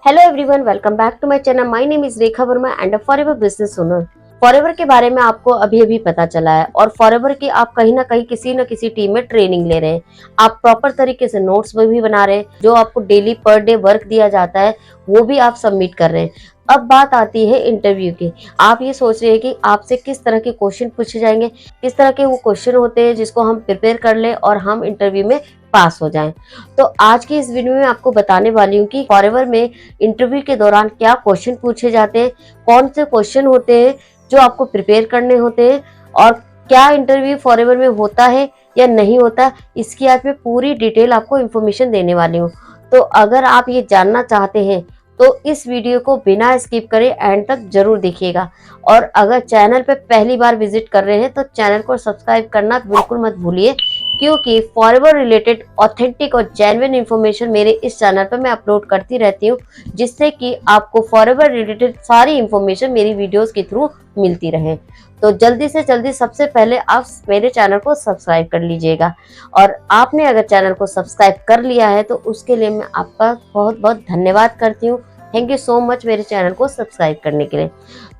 Hello everyone, welcome back to my channel. My name is Rekha Verma and a Forever business owner. Forever के बारे में आपको अभी अभी पता चला है और फॉरएवर की आप कहीं ना कहीं किसी न किसी टीम में ट्रेनिंग ले रहे हैं। आप प्रॉपर तरीके से नोट्स भी बना रहे हैं, जो आपको डेली पर डे वर्क दिया जाता है वो भी आप सबमिट कर रहे हैं। अब बात आती है इंटरव्यू की। आप ये सोच रहे हैं कि आपसे किस तरह के क्वेश्चन पूछे जाएंगे, किस तरह के वो क्वेश्चन होते हैं जिसको हम प्रिपेयर कर लें और हम इंटरव्यू में पास हो जाएं। तो आज की इस वीडियो में आपको बताने वाली हूँ कि फॉरएवर में इंटरव्यू के दौरान क्या क्वेश्चन पूछे जाते हैं, कौन से क्वेश्चन होते हैं जो आपको प्रिपेयर करने होते हैं और क्या इंटरव्यू फॉरएवर में होता है या नहीं होता। इसकी आज मैं पूरी डिटेल आपको इन्फॉर्मेशन देने वाली हूँ। तो अगर आप ये जानना चाहते हैं तो इस वीडियो को बिना स्किप करे एंड तक जरूर देखिएगा। और अगर चैनल पे पहली बार विजिट कर रहे हैं तो चैनल को सब्सक्राइब करना बिल्कुल मत भूलिए, क्योंकि फॉरएवर रिलेटेड ऑथेंटिक और जेन्युइन इन्फॉर्मेशन मेरे इस चैनल पर मैं अपलोड करती रहती हूँ, जिससे कि आपको फॉरएवर रिलेटेड सारी इन्फॉर्मेशन मेरी वीडियोस के थ्रू मिलती रहे। तो जल्दी से जल्दी सबसे पहले आप मेरे चैनल को सब्सक्राइब कर लीजिएगा। और आपने अगर चैनल को सब्सक्राइब कर लिया है तो उसके लिए मैं आपका बहुत बहुत धन्यवाद करती हूँ। थैंक यू सो मच मेरे चैनल को सब्सक्राइब करने के लिए।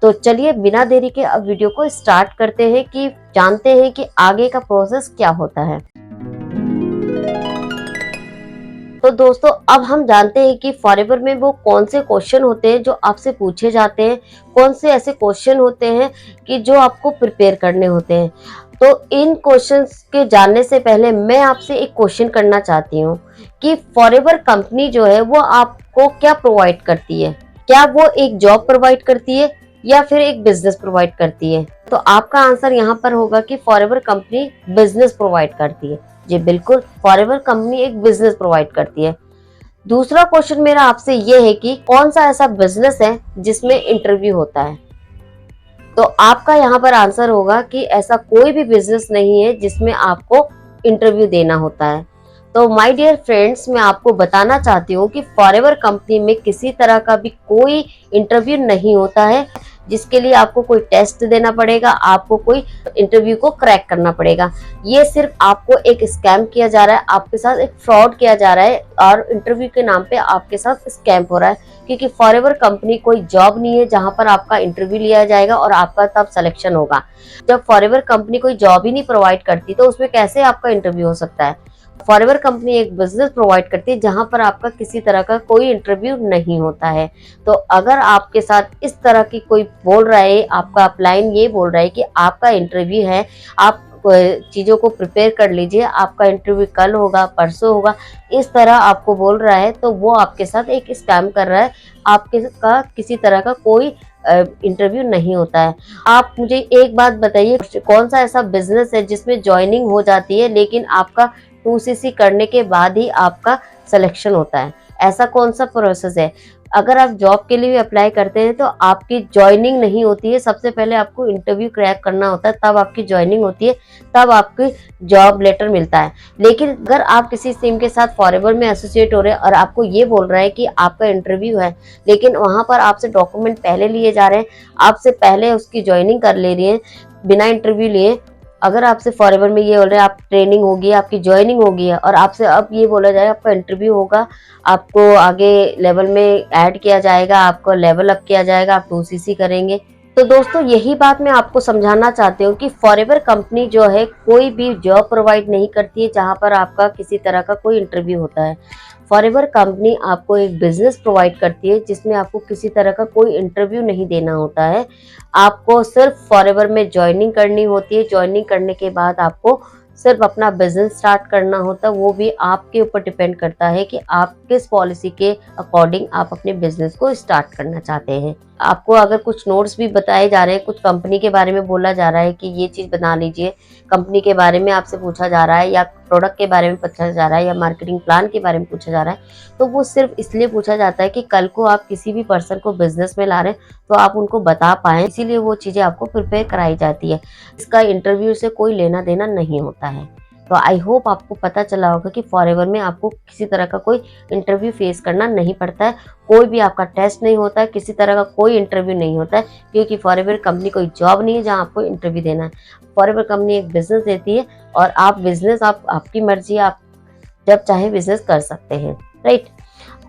तो चलिए बिना देरी के अब वीडियो को स्टार्ट करते हैं कि जानते हैं कि आगे का प्रोसेस क्या होता है। तो दोस्तों, अब हम जानते हैं कि फॉरएवर में वो कौन से क्वेश्चन होते हैं जो आपसे पूछे जाते हैं, कौन से ऐसे क्वेश्चन होते हैं कि जो आपको प्रिपेयर करने होते हैं। तो इन क्वेश्चंस के जानने से पहले मैं आपसे एक क्वेश्चन करना चाहती हूँ कि फॉरएवर कंपनी जो है वो आपको क्या प्रोवाइड करती है। क्या वो एक जॉब प्रोवाइड करती है या फिर एक बिजनेस प्रोवाइड करती है? तो आपका आंसर यहाँ पर होगा कि फॉरएवर कंपनी बिजनेस प्रोवाइड करती है। जी बिल्कुल, फॉरएवर कंपनी एक बिजनेस प्रोवाइड करती है। दूसरा क्वेश्चन मेरा आपसे ये है कि कौन सा ऐसा बिजनेस है जिसमें इंटरव्यू होता है? तो आपका यहाँ पर आंसर होगा कि ऐसा कोई भी बिजनेस नहीं है जिसमें आपको इंटरव्यू देना होता है। तो माय डियर फ्रेंड्स, मैं आपको बताना चाहती हूँ कि फॉरएवर कंपनी में किसी तरह का भी कोई इंटरव्यू नहीं होता है जिसके लिए आपको कोई टेस्ट देना पड़ेगा, आपको कोई इंटरव्यू को क्रैक करना पड़ेगा। ये सिर्फ आपको एक स्कैम किया जा रहा है, आपके साथ एक फ्रॉड किया जा रहा है और इंटरव्यू के नाम पे आपके साथ स्कैम हो रहा है। क्योंकि फॉरएवर कंपनी कोई जॉब नहीं है जहां पर आपका इंटरव्यू लिया जाएगा और आपका तब सिलेक्शन होगा। जब फॉरएवर कंपनी कोई जॉब ही नहीं प्रोवाइड करती तो उसमें कैसे आपका इंटरव्यू हो सकता है। फॉरएवर कंपनी एक बिजनेस प्रोवाइड करती है जहां पर आपका किसी तरह का कोई इंटरव्यू नहीं होता है। तो अगर आपके साथ इस तरह की कोई बोल रहा है, आपका अपलाइन ये बोल रहा है कि आपका इंटरव्यू है, आप चीजों को प्रिपेयर कर लीजिए, आपका इंटरव्यू कल होगा, परसों होगा, इस तरह आपको बोल रहा है, तो वो आपके साथ एक स्कैम कर रहा है। आपके का किसी तरह का कोई इंटरव्यू नहीं होता है। आप मुझे एक बात बताइए, कौन सा ऐसा बिजनेस है जिसमें ज्वाइनिंग हो जाती है लेकिन आपका 2CC करने के बाद ही आपका सिलेक्शन होता है? ऐसा कौन सा प्रोसेस है? अगर आप जॉब के लिए भी अप्लाई करते हैं तो आपकी ज्वाइनिंग नहीं होती है, सबसे पहले आपको इंटरव्यू क्रैक करना होता है, तब आपकी ज्वाइनिंग होती है, तब आपकी जॉब लेटर मिलता है। लेकिन अगर आप किसी टीम के साथ फॉरएवर में एसोसिएट हो रहे हैं और आपको ये बोल रहा है कि आपका इंटरव्यू है, लेकिन वहां पर आपसे डॉक्यूमेंट पहले लिए जा रहे हैं, आपसे पहले उसकी ज्वाइनिंग कर ले रही है बिना इंटरव्यू लिए। अगर आपसे फॉरएवर में ये बोल रहे हैं आप ट्रेनिंग होगी, आपकी ज्वाइनिंग होगी है और आपसे अब ये बोला जाएगा आपका इंटरव्यू होगा, आपको आगे लेवल में ऐड किया जाएगा, आपको लेवल अप किया जाएगा, आप 2CC करेंगे। तो दोस्तों, यही बात मैं आपको समझाना चाहती हूँ कि फॉरएवर कंपनी जो है कोई भी जॉब प्रोवाइड नहीं करती है जहाँ पर आपका किसी तरह का कोई इंटरव्यू होता है। फॉरएवर कंपनी आपको एक बिजनेस प्रोवाइड करती है जिसमें आपको किसी तरह का कोई इंटरव्यू नहीं देना होता है। आपको सिर्फ फॉरएवर में ज्वाइनिंग करनी होती है। ज्वाइनिंग करने के बाद आपको सिर्फ अपना बिजनेस स्टार्ट करना होता है। वो भी आपके ऊपर डिपेंड करता है कि आप किस पॉलिसी के अकॉर्डिंग आप अपने बिजनेस को स्टार्ट करना चाहते हैं। आपको अगर कुछ नोट्स भी बताए जा रहे हैं, कुछ कंपनी के बारे में बोला जा रहा है कि ये चीज़ बना लीजिए, कंपनी के बारे में आपसे पूछा जा रहा है या प्रोडक्ट के बारे में पूछा जा रहा है या मार्केटिंग प्लान के बारे में पूछा जा रहा है, तो वो सिर्फ इसलिए पूछा जाता है कि कल को आप किसी भी पर्सन को बिजनेस में ला रहे हैं तो आप उनको बता पाएँ, इसीलिए वो चीज़ें आपको प्रिपेयर कराई जाती है। इसका इंटरव्यू से कोई लेना देना नहीं होता है। तो आई होप आपको पता चला होगा कि फॉरएवर में आपको किसी तरह का कोई इंटरव्यू फेस करना नहीं पड़ता है, कोई भी आपका टेस्ट नहीं होता है, किसी तरह का कोई इंटरव्यू नहीं होता है, क्योंकि फॉरएवर कंपनी कोई जॉब नहीं है जहां आपको इंटरव्यू देना है। फॉरएवर कंपनी एक बिजनेस देती है और आप बिजनेस आपकी मर्जी, आप जब चाहे बिजनेस कर सकते हैं, राइट।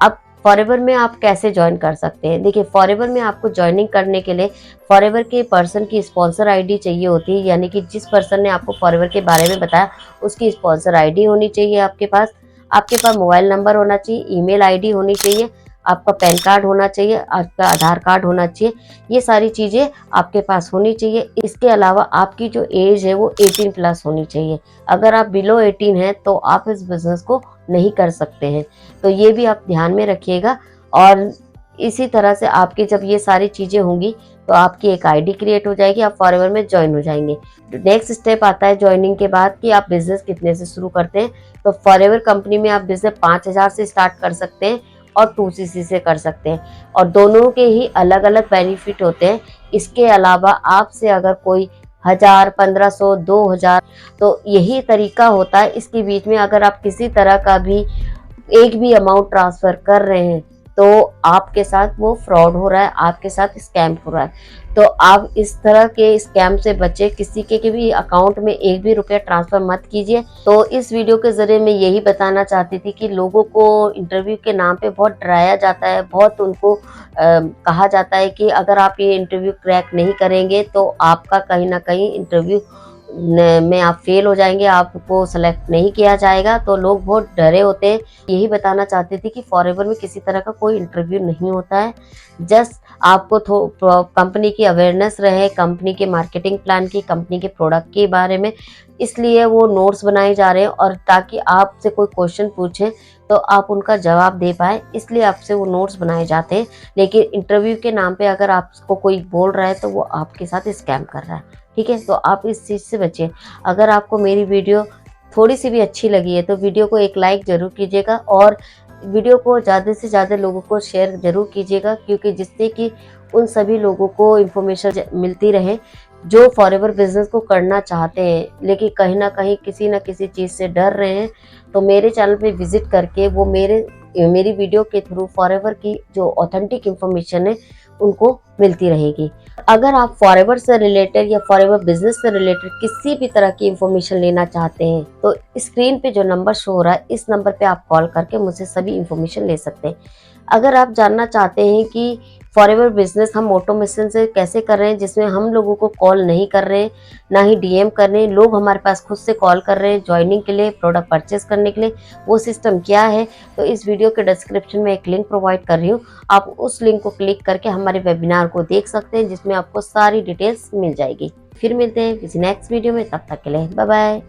अब फॉरएवर में आप कैसे ज्वाइन कर सकते हैं? देखिए, फॉरएवर में आपको ज्वाइनिंग करने के लिए फॉरएवर के पर्सन की स्पॉन्सर आईडी चाहिए होती है, यानी कि जिस पर्सन ने आपको फॉरएवर के बारे में बताया उसकी स्पॉन्सर आईडी होनी चाहिए आपके पास। आपके पास मोबाइल नंबर होना चाहिए, ईमेल आईडी होनी चाहिए, आपका पैन कार्ड होना चाहिए, आपका आधार कार्ड होना चाहिए। ये सारी चीज़ें आपके पास होनी चाहिए। इसके अलावा आपकी जो एज है वो 18 प्लस होनी चाहिए। अगर आप बिलो 18 हैं तो आप इस बिज़नेस को नहीं कर सकते हैं। तो ये भी आप ध्यान में रखिएगा। और इसी तरह से आपकी जब ये सारी चीज़ें होंगी तो आपकी एक आईडी क्रिएट हो जाएगी, आप फॉरएवर में ज्वाइन हो जाएंगे। नेक्स्ट स्टेप आता है ज्वाइनिंग के बाद कि आप बिज़नेस कितने से शुरू करते हैं। तो फॉरएवर कंपनी में आप बिज़नेस 5,000 से स्टार्ट कर सकते हैं और 2cc से कर सकते हैं, और दोनों के ही अलग अलग बेनिफिट होते हैं। इसके अलावा आपसे अगर कोई 1000, 1500, 2000, तो यही तरीका होता है। इसके बीच में अगर आप किसी तरह का भी एक भी अमाउंट ट्रांसफ़र कर रहे हैं तो आपके साथ वो फ्रॉड हो रहा है, आपके साथ स्कैम हो रहा है। तो आप इस तरह के स्कैम से बचे, किसी के भी अकाउंट में एक भी रुपया ट्रांसफ़र मत कीजिए। तो इस वीडियो के ज़रिए मैं यही बताना चाहती थी कि लोगों को इंटरव्यू के नाम पे बहुत डराया जाता है, बहुत उनको कहा जाता है कि अगर आप ये इंटरव्यू क्रैक नहीं करेंगे तो आपका कहीं ना कहीं इंटरव्यू में आप फेल हो जाएंगे, आपको सेलेक्ट नहीं किया जाएगा। तो लोग बहुत डरे होते हैं। यही बताना चाहती थी कि फॉरएवर में किसी तरह का कोई इंटरव्यू नहीं होता है। जस्ट आपको कंपनी की अवेयरनेस रहे, कंपनी के मार्केटिंग प्लान की, कंपनी के प्रोडक्ट के बारे में, इसलिए वो नोट्स बनाए जा रहे हैं, और ताकि आपसे कोई क्वेश्चन पूछें तो आप उनका जवाब दे पाए, इसलिए आपसे वो नोट्स बनाए जाते हैं। लेकिन इंटरव्यू के नाम पे अगर आपको कोई बोल रहा है तो वो आपके साथ स्कैम कर रहा है। ठीक है, तो आप इस चीज़ से बचिए। अगर आपको मेरी वीडियो थोड़ी सी भी अच्छी लगी है तो वीडियो को एक लाइक ज़रूर कीजिएगा, और वीडियो को ज़्यादा से ज़्यादा लोगों को शेयर ज़रूर कीजिएगा, क्योंकि जिससे कि उन सभी लोगों को इन्फॉर्मेशन मिलती रहे जो फॉरएवर बिजनेस को करना चाहते हैं लेकिन कहीं ना कहीं किसी न किसी चीज़ से डर रहे हैं। तो मेरे चैनल पे विजिट करके वो मेरी वीडियो के थ्रू फॉरएवर की जो ऑथेंटिक इन्फॉर्मेशन है उनको मिलती रहेगी। अगर आप फॉरएवर से रिलेटेड या फॉरएवर बिजनेस से रिलेटेड किसी भी तरह की इन्फॉर्मेशन लेना चाहते हैं तो स्क्रीन पे जो नंबर शो हो रहा है इस नंबर पे आप कॉल करके मुझसे सभी इन्फॉर्मेशन ले सकते हैं। अगर आप जानना चाहते हैं कि फॉरएवर बिजनेस हम ऑटोमेशन से कैसे कर रहे हैं, जिसमें हम लोगों को कॉल नहीं कर रहे हैं, ना ही डीएम कर रहे हैं, लोग हमारे पास खुद से कॉल कर रहे हैं ज्वाइनिंग के लिए, प्रोडक्ट परचेस करने के लिए, वो सिस्टम क्या है, तो इस वीडियो के डिस्क्रिप्शन में एक लिंक प्रोवाइड कर रही हूँ। आप उस लिंक को क्लिक करके हमारे वेबिनार को देख सकते हैं, जिसमें आपको सारी डिटेल्स मिल जाएगी। फिर मिलते हैं किसी नेक्स्ट वीडियो में, तब तक के लिए बाय बाय।